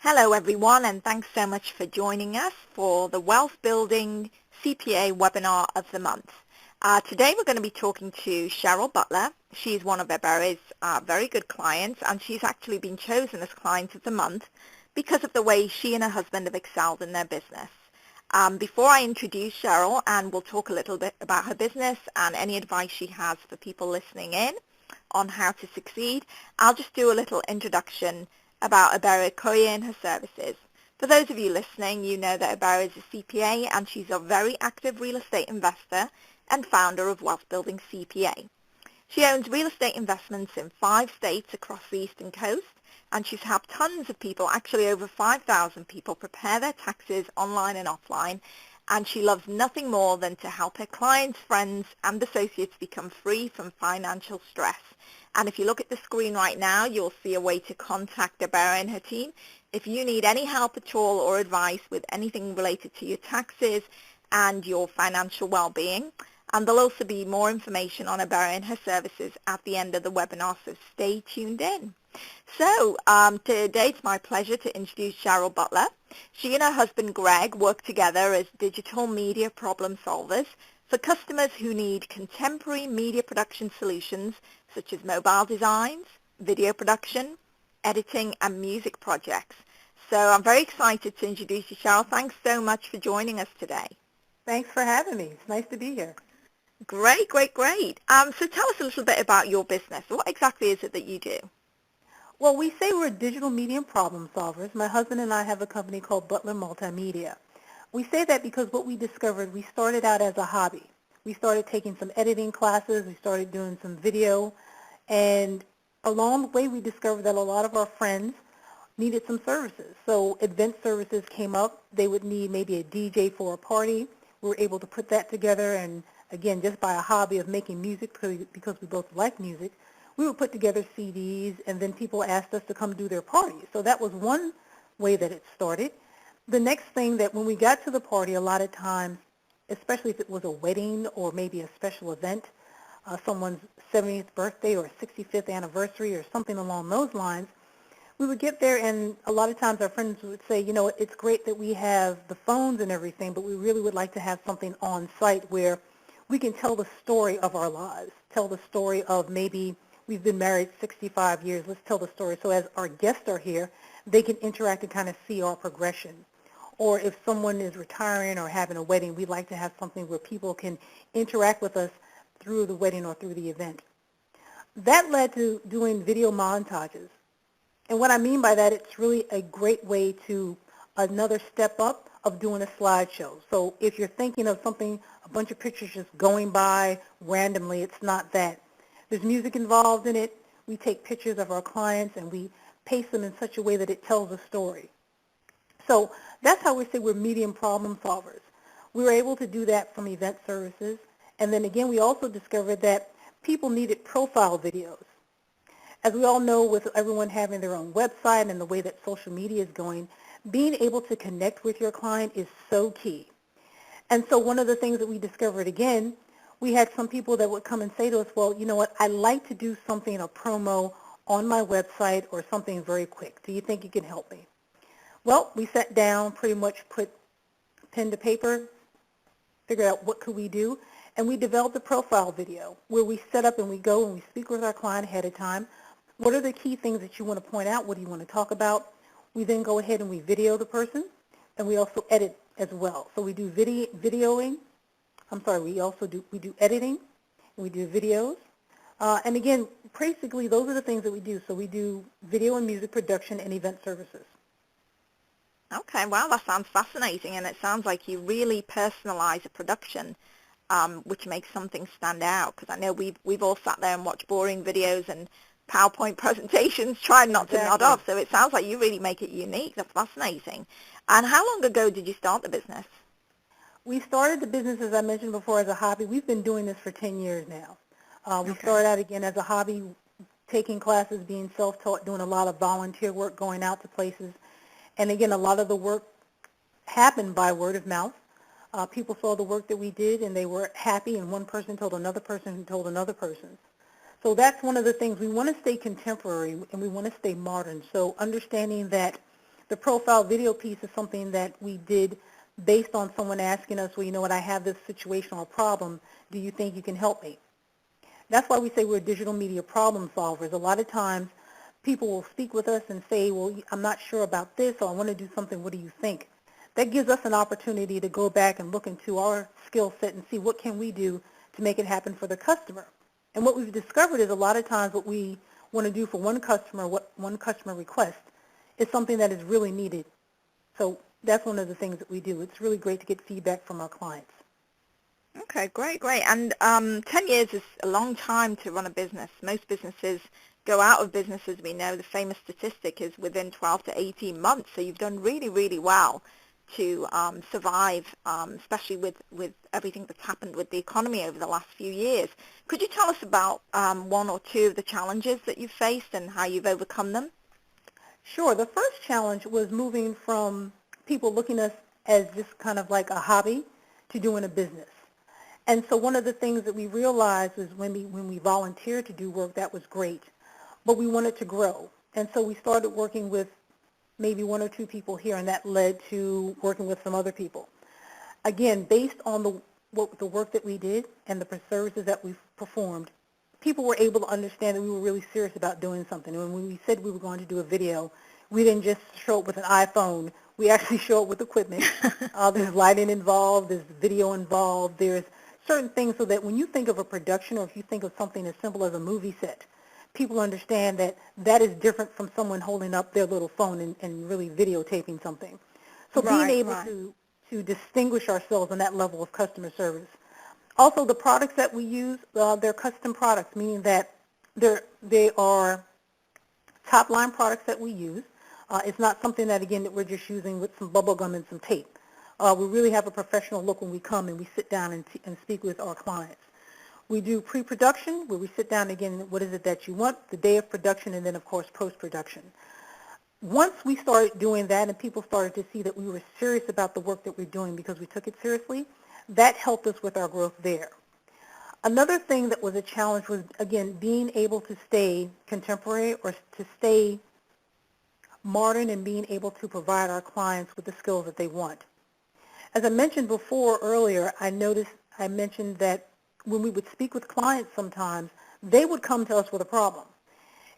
Hello everyone, and thanks so much for joining us for the Wealth Building CPA webinar of the month. Today we're going to be talking to Cheryl Butler. She's one of Eberi's very good clients, and she's actually been chosen as Client of the Month because of the way she and her husband have excelled in their business. Before I introduce Cheryl, and we'll talk a little bit about her business and any advice she has for people listening in on how to succeed, I'll just do a little introduction about Eberi and her services. For those of you listening, you know that Eberi is a CPA and she's a very active real estate investor and founder of Wealth Building CPA. She owns real estate investments in 5 states across the Eastern Coast, and she's helped tons of people, actually over 5,000 people, prepare their taxes online and offline, and she loves nothing more than to help her clients, friends, and associates become free from financial stress. And if you look at the screen right now, you'll see a way to contact Eberi and her team if you need any help at all or advice with anything related to your taxes and your financial well-being. And there'll also be more information on Eberi and her services at the end of the webinar, so stay tuned in. So today it's my pleasure to introduce Cheryl Butler. She and her husband Greg work together as digital media problem solvers for customers who need contemporary media production solutions such as mobile designs, video production, editing, and music projects. So I'm very excited to introduce you, Cheryl. Thanks so much for joining us today. Thanks for having me. It's nice to be here. Great, great, great. So tell us a little bit about your business. What exactly is it that you do? Well, we say we're digital media problem solvers. My husband and I have a company called Butler Multimedia. We say that because what we discovered, we started out as a hobby. We started taking some editing classes. We started doing some video. And along the way, we discovered that a lot of our friends needed some services. So event services came up. They would need maybe a DJ for a party. We were able to put that together. And again, just by a hobby of making music, because we both like music, we would put together CDs, and then people asked us to come do their parties. So that was one way that it started. The next thing that when we got to the party, a lot of times, especially if it was a wedding or maybe a special event, someone's 70th birthday or 65th anniversary or something along those lines, we would get there, and a lot of times our friends would say, you know, it's great that we have the phones and everything, but we really would like to have something on site where we can tell the story of our lives, tell the story of maybe we've been married 65 years. Let's tell the story. So as our guests are here, they can interact and kind of see our progression. Or if someone is retiring or having a wedding, we'd like to have something where people can interact with us through the wedding or through the event. That led to doing video montages. And what I mean by that, it's really a great way to another step up of doing a slideshow. So if you're thinking of something, a bunch of pictures just going by randomly, it's not that. There's music involved in it. We take pictures of our clients and we paste them in such a way that it tells a story. So that's how we say we're medium problem solvers. We were able to do that from event services. And then again, we also discovered that people needed profile videos. As we all know, with everyone having their own website and the way that social media is going, being able to connect with your client is so key. And so one of the things that we discovered again, we had some people that would come and say to us, well, you know what, I'd like to do something, a promo on my website or something very quick. Do you think you can help me? Well, we sat down, pretty much put pen to paper, figured out what could we do, and we developed a profile video where we set up and we go and we speak with our client ahead of time. What are the key things that you want to point out? What do you want to talk about? We then go ahead and we video the person, and we also edit as well. So we do videoing. We do editing, and we do videos. And again, basically, those are the things that we do. So we do video and music production and event services. Okay, wow, that sounds fascinating, and it sounds like you really personalize a production, which makes something stand out, because I know we've all sat there and watched boring videos and PowerPoint presentations trying not to nod off, so it sounds like you really make it unique. That's fascinating. And how long ago did you start the business? We started the business, as I mentioned before, as a hobby. We've been doing this for 10 years now. We started out, again, as a hobby, taking classes, being self-taught, doing a lot of volunteer work, going out to places. And, again, a lot of the work happened by word of mouth. People saw the work that we did, and they were happy, and one person told another person who told another person. So that's one of the things. We want to stay contemporary, and we want to stay modern. So understanding that The profile video piece is something that we did based on someone asking us, well, you know what, I have this situation or problem. Do you think you can help me? That's why we say we're digital media problem solvers. A lot of times people will speak with us and say, well, I'm not sure about this, or I want to do something. What do you think? That gives us an opportunity to go back and look into our skill set and see what can we do to make it happen for the customer. And what we've discovered is a lot of times what we want to do for one customer, what one customer requests, is something that is really needed. So that's one of the things that we do. It's really great to get feedback from our clients. Okay, great, great. And 10 years is a long time to run a business. Most businesses go out of business, as we know. The famous statistic is within 12 to 18 months. So you've done really, really well to survive, especially with everything that's happened with the economy over the last few years. Could you tell us about one or two of the challenges that you've faced and how you've overcome them? Sure. The first challenge was moving from people looking at us as just kind of like a hobby to doing a business. And so one of the things that we realized is when we volunteered to do work, that was great, but we wanted to grow. And so we started working with maybe one or two people here, and that led to working with some other people. Again, based on the work that we did and the services that we performed, people were able to understand that we were really serious about doing something. And when we said we were going to do a video, we didn't just show up with an iPhone. We actually show up with equipment. There's lighting involved. There's video involved. There's certain things so that when you think of a production, or if you think of something as simple as a movie set, people understand that that is different from someone holding up their little phone and really videotaping something. So being able to distinguish ourselves on that level of customer service. Also, the products that we use, they're custom products, meaning that they are top-line products that we use. It's not something that, again, that we're just using with some bubble gum and some tape. We really have a professional look when we come and we sit down and speak with our clients. We do pre-production, where we sit down again, what is it that you want, the day of production, and then, of course, post-production. Once we started doing that and people started to see that we were serious about the work that we're doing because we took it seriously, that helped us with our growth there. Another thing that was a challenge was, again, being able to stay contemporary or to stay modern and being able to provide our clients with the skills that they want. As I mentioned before earlier, I mentioned that when we would speak with clients sometimes, they would come to us with a problem.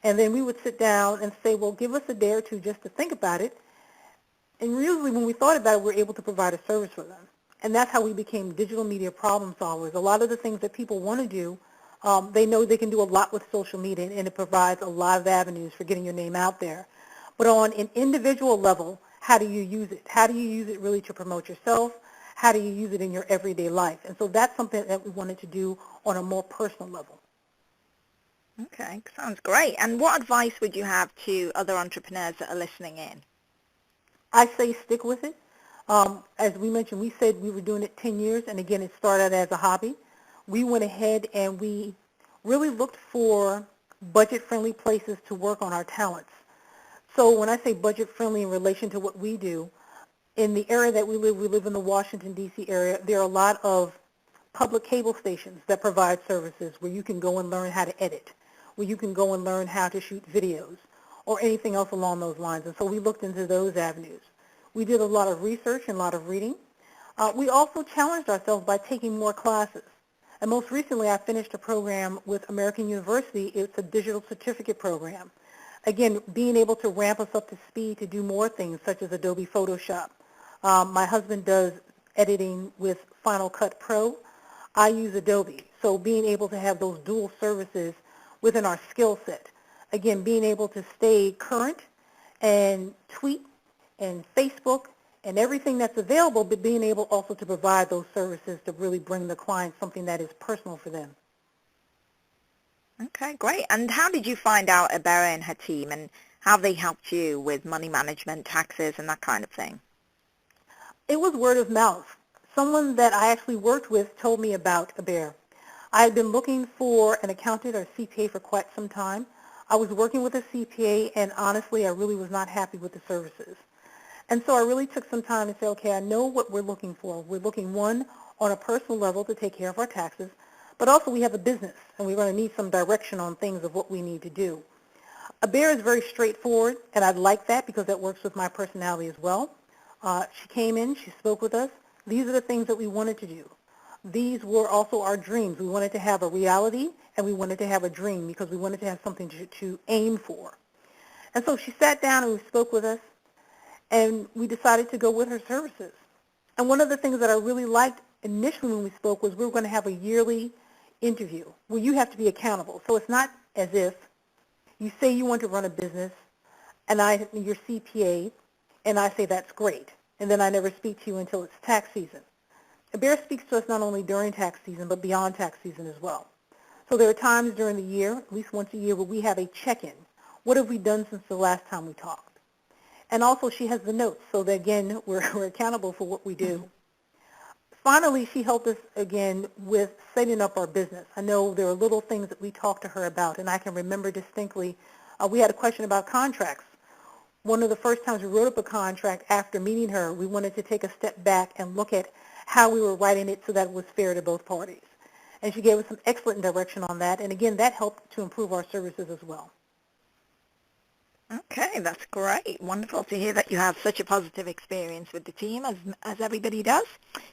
And then we would sit down and say, well, give us a day or two just to think about it. And really, when we thought about it, we were able to provide a service for them. And that's how we became digital media problem solvers. A lot of the things that people want to do, they know they can do a lot with social media, and it provides a lot of avenues for getting your name out there. But on an individual level, how do you use it? How do you use it really to promote yourself? How do you use it in your everyday life? And so that's something that we wanted to do on a more personal level. Okay, sounds great. And what advice would you have to other entrepreneurs that are listening in? I say stick with it. As we mentioned, we said we were doing it 10 years, and again, it started as a hobby. We went ahead and we really looked for budget-friendly places to work on our talents. So when I say budget-friendly in relation to what we do, in the area that we live in the Washington, D.C. area, there are a lot of public cable stations that provide services where you can go and learn how to edit, where you can go and learn how to shoot videos, or anything else along those lines. And so we looked into those avenues. We did a lot of research and a lot of reading. We also challenged ourselves by taking more classes. And most recently, I finished a program with American University. It's a digital certificate program. Again, being able to ramp us up to speed to do more things, such as Adobe Photoshop. My husband does editing with Final Cut Pro. I use Adobe. So being able to have those dual services within our skill set. Again, being able to stay current and tweet and Facebook and everything that's available, but being able also to provide those services to really bring the client something that is personal for them. Okay, great. And how did you find out Abera and her team, and how they helped you with money management, taxes, and that kind of thing? It was word of mouth. Someone that I actually worked with told me about Abera. I had been looking for an accountant or CPA for quite some time. I was working with a CPA, and honestly, I really was not happy with the services. And so I really took some time to say, okay, I know what we're looking for. We're looking, one, on a personal level to take care of our taxes, but also we have a business, and we're going to need some direction on things of what we need to do. A bear is very straightforward, and I like that because that works with my personality as well. She came in, she spoke with us. These are the things that we wanted to do. These were also our dreams. We wanted to have a reality, and we wanted to have a dream because we wanted to have something to aim for. And so she sat down and we spoke with us, and we decided to go with her services. And one of the things that I really liked initially when we spoke was we were going to have a yearly interview where you have to be accountable. So it's not as if you say you want to run a business, and you're CPA, and I say that's great, and then I never speak to you until it's tax season. A bear speaks to us not only during tax season, but beyond tax season as well. So there are times during the year, at least once a year, where we have a check-in. What have we done since the last time we talked? And also she has the notes, so that, again, we're accountable for what we do. Finally, she helped us, again, with setting up our business. I know there are little things that we talked to her about, and I can remember distinctly we had a question about contracts. One of the first times we wrote up a contract after meeting her, we wanted to take a step back and look at how we were writing it so that it was fair to both parties. And she gave us some excellent direction on that, and again, that helped to improve our services as well. Okay, that's great. Wonderful to hear that you have such a positive experience with the team, as everybody does.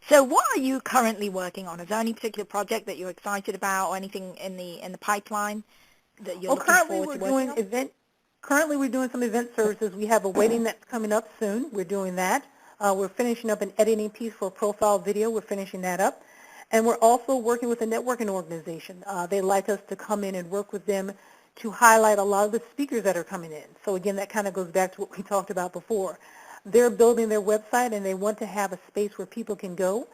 So what are you currently working on? Is there any particular project that you're excited about or anything in the pipeline that you're looking forward to working on? Currently we're doing some event services. We have a wedding that's coming up soon. We're doing that. We're finishing up an editing piece for a profile video. We're finishing that up. And we're also working with a networking organization. They'd like us to come in and work with them to highlight a lot of the speakers that are coming in. So again, that kind of goes back to what we talked about before. They're building their website, and they want to have a space where people can go,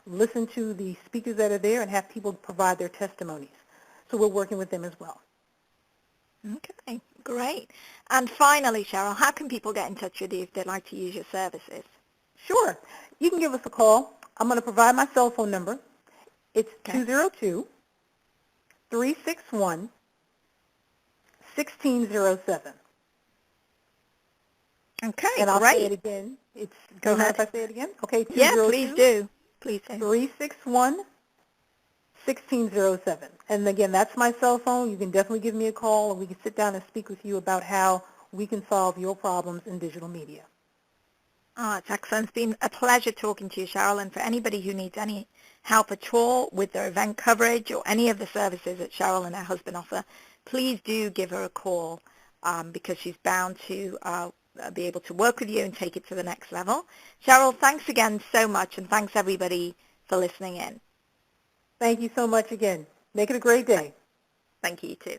listen to the speakers that are there, and have people provide their testimonies. So we're working with them as well. Okay, great. And finally, Cheryl, how can people get in touch with you if they'd like to use your services? Sure. You can give us a call. I'm going to provide my cell phone number. It's 202-361-1607. Okay, and I'll great. say it again. Go ahead. If I say it again? Okay, 202 yeah, please do. Please do. 361-1607. And again, that's my cell phone. You can definitely give me a call, and we can sit down and speak with you about how we can solve your problems in digital media. Oh, it's excellent. It's been a pleasure talking to you, Cheryl, and for anybody who needs any help at all with their event coverage or any of the services that Cheryl and her husband offer, please do give her a call because she's bound to be able to work with you and take it to the next level. Cheryl, thanks again so much, and thanks everybody for listening in. Thank you so much again. Make it a great day. Thank you, you too.